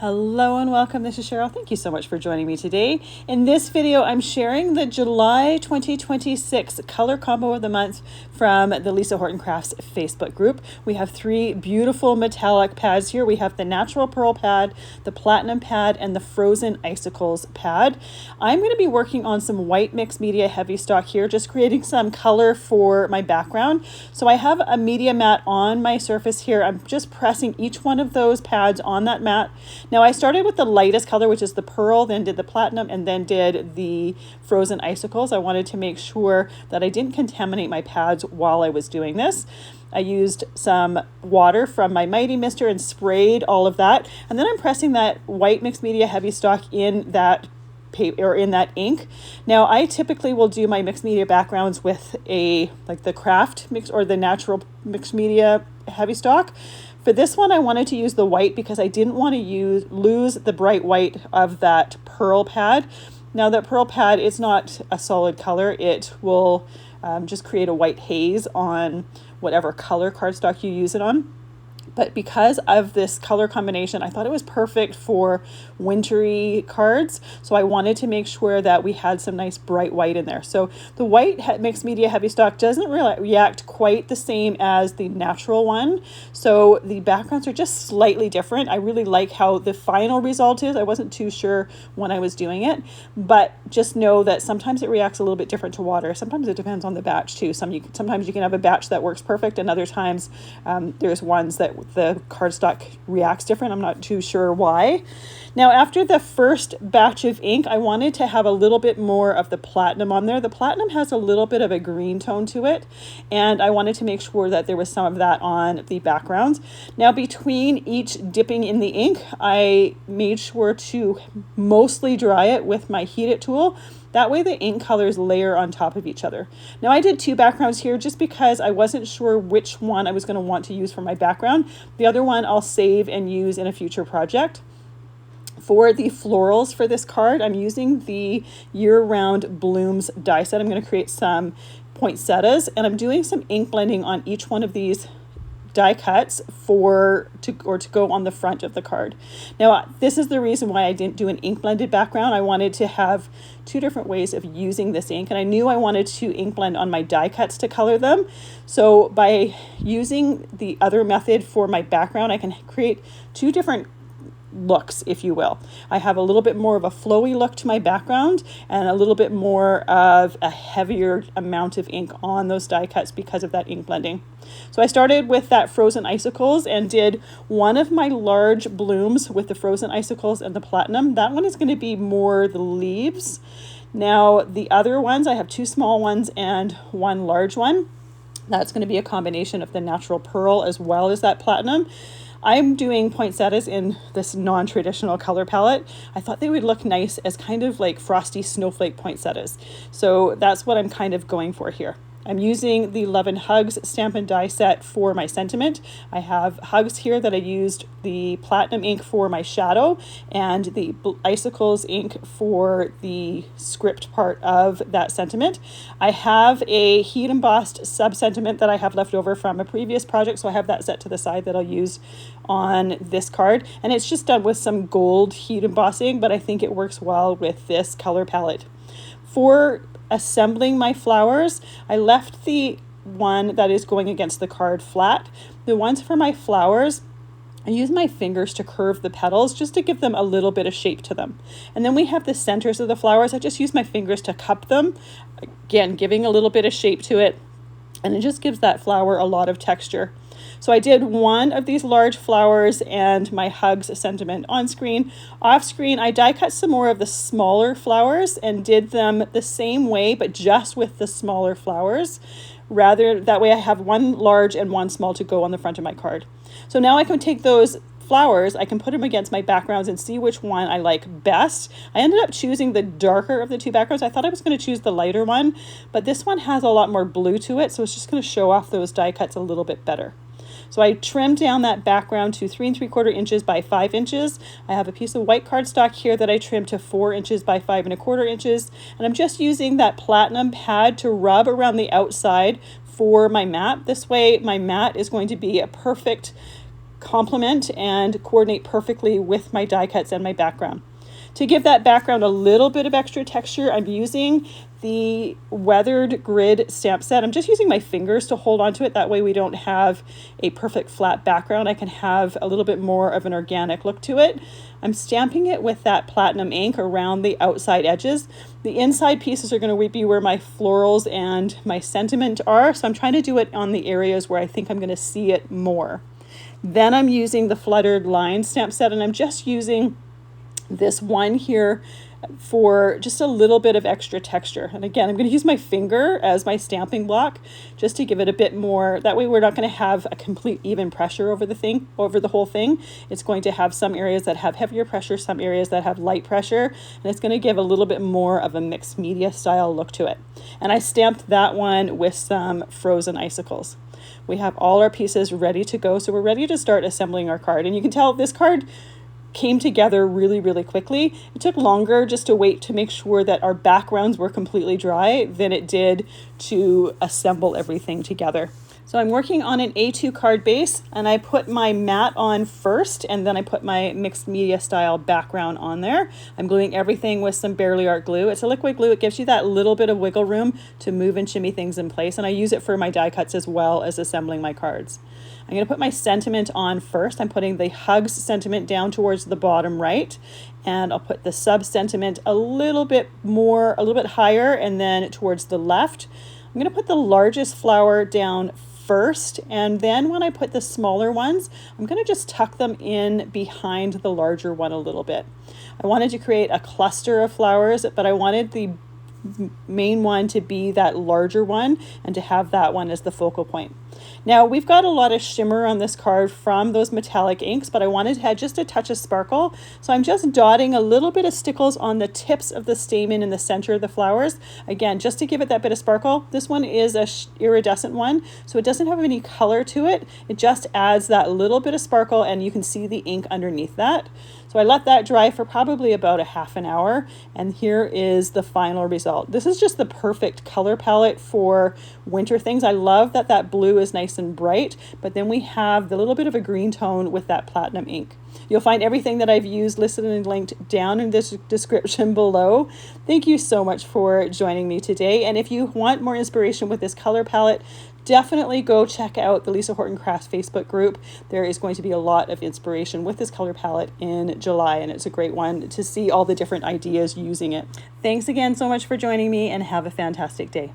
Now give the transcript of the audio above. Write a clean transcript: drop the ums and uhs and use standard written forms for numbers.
Hello and welcome. This is Cheryl. Thank you so much for joining me today. In this video, I'm sharing the July 2026 color combo of the month from the Lisa Horton Crafts Facebook group. We have three beautiful metallic pads here. We have the natural pearl pad, the platinum pad, and the frozen icicles pad. I'm going to be working on some white mixed media heavy stock here, just creating some color for my background. So I have a media mat on my surface here. I'm just pressing each one of those pads on that mat. Now I started with the lightest color, which is the pearl, then did the platinum, and then did the frozen icicles. I wanted to make sure that I didn't contaminate my pads while I was doing this. I used some water from my Mighty Mister and sprayed all of that. And then I'm pressing that white mixed media heavy stock in that paper or in that ink. Now I typically will do my mixed media backgrounds with like the craft mix or the natural mixed media heavy stock. For this one, I wanted to use the white because I didn't want to lose the bright white of that pearl pad. Now that pearl pad is not a solid color. It will just create a white haze on whatever color cardstock you use it on. But because of this color combination, I thought it was perfect for wintry cards. So I wanted to make sure that we had some nice bright white in there. So the white mixed media heavy stock doesn't really react quite the same as the natural one. So the backgrounds are just slightly different. I really like how the final result is. I wasn't too sure when I was doing it, but just know that sometimes it reacts a little bit different to water. Sometimes it depends on the batch too. Sometimes you can have a batch that works perfect, and other times there's ones that the cardstock reacts different. I'm not too sure why. Now, after the first batch of ink, I wanted to have a little bit more of the platinum on there. The platinum has a little bit of a green tone to it, and I wanted to make sure that there was some of that on the background. Now, between each dipping in the ink, I made sure to mostly dry it with my Heat It tool. That way the ink colors layer on top of each other. Now I did two backgrounds here just because I wasn't sure which one I was going to want to use for my background. The other one I'll save and use in a future project. For the florals for this card, I'm using the Year-Round Blooms die set. I'm going to create some poinsettias, and I'm doing some ink blending on each one of these die cuts to go on the front of the card. Now this is the reason why I didn't do an ink blended background. I wanted to have two different ways of using this ink, and I knew I wanted to ink blend on my die cuts to color them. So by using the other method for my background, I can create two different looks, if you will. I have a little bit more of a flowy look to my background and a little bit more of a heavier amount of ink on those die cuts because of that ink blending. So I started with that frozen icicles and did one of my large blooms with the frozen icicles and the platinum. That one is going to be more the leaves. Now the other ones, I have two small ones and one large one. That's going to be a combination of the natural pearl as well as that platinum. I'm doing poinsettias in this non-traditional color palette. I thought they would look nice as kind of like frosty snowflake poinsettias. So that's what I'm kind of going for here. I'm using the Love and Hugs Stampin' Die set for my sentiment. I have Hugs here that I used the platinum ink for my shadow and the Icicles ink for the script part of that sentiment. I have a heat embossed sub-sentiment that I have left over from a previous project, so I have that set to the side that I'll use on this card. And it's just done with some gold heat embossing, but I think it works well with this color palette. For assembling my flowers, I left the one that is going against the card flat. The ones for my flowers, I use my fingers to curve the petals just to give them a little bit of shape to them. And then we have the centers of the flowers. I just use my fingers to cup them, again, giving a little bit of shape to it. And it just gives that flower a lot of texture. So I did one of these large flowers and my Hugs sentiment on screen. Off screen, I die cut some more of the smaller flowers and did them the same way, but just with the smaller flowers. That way I have one large and one small to go on the front of my card. So now I can take those flowers, I can put them against my backgrounds and see which one I like best. I ended up choosing the darker of the two backgrounds. I thought I was going to choose the lighter one, but this one has a lot more blue to it, so it's just going to show off those die cuts a little bit better. So I trimmed down that background to 3 3/4 inches by 5 inches. I have a piece of white cardstock here that I trimmed to 4 inches by 5 1/4 inches. And I'm just using that platinum pad to rub around the outside for my mat. This way my mat is going to be a perfect complement and coordinate perfectly with my die cuts and my background. To give that background a little bit of extra texture, I'm using the Weathered Grid stamp set. I'm just using my fingers to hold onto it. That way we don't have a perfect flat background. I can have a little bit more of an organic look to it. I'm stamping it with that platinum ink around the outside edges. The inside pieces are going to be where my florals and my sentiment are. So I'm trying to do it on the areas where I think I'm going to see it more. Then I'm using the Fluttered line stamp set, and I'm just using this one here for just a little bit of extra texture. And again, I'm going to use my finger as my stamping block just to give it a bit more. That way we're not going to have a complete even pressure over the whole thing. It's going to have some areas that have heavier pressure, some areas that have light pressure, and it's going to give a little bit more of a mixed media style look to it. And I stamped that one with some frozen icicles. We have all our pieces ready to go, so we're ready to start assembling our card. And you can tell this card came together really, really quickly. It took longer just to wait to make sure that our backgrounds were completely dry than it did to assemble everything together. So I'm working on an A2 card base, and I put my mat on first, and then I put my mixed media style background on there. I'm gluing everything with some Barely Art glue. It's a liquid glue. It gives you that little bit of wiggle room to move and shimmy things in place, and I use it for my die cuts as well as assembling my cards. I'm going to put my sentiment on first. I'm putting the Hugs sentiment down towards the bottom right, and I'll put the sub sentiment a little bit higher, and then towards the left. I'm going to put the largest flower down first, and then when I put the smaller ones, I'm going to just tuck them in behind the larger one a little bit. I wanted to create a cluster of flowers, but I wanted the main one to be that larger one and to have that one as the focal point. Now we've got a lot of shimmer on this card from those metallic inks, but I wanted to have just a touch of sparkle. So I'm just dotting a little bit of stickles on the tips of the stamen in the center of the flowers. Again, just to give it that bit of sparkle. This one is a iridescent one, so it doesn't have any color to it. It just adds that little bit of sparkle, and you can see the ink underneath that. So I let that dry for probably about a half an hour, and here is the final result. This is just the perfect color palette for winter things. I love that that blue is nice and bright, but then we have the little bit of a green tone with that platinum ink. You'll find everything that I've used listed and linked down in this description below. Thank you so much for joining me today. And if you want more inspiration with this color palette, definitely go check out the Lisa Horton Crafts Facebook group. There is going to be a lot of inspiration with this color palette in July, and it's a great one to see all the different ideas using it. Thanks again so much for joining me, and have a fantastic day.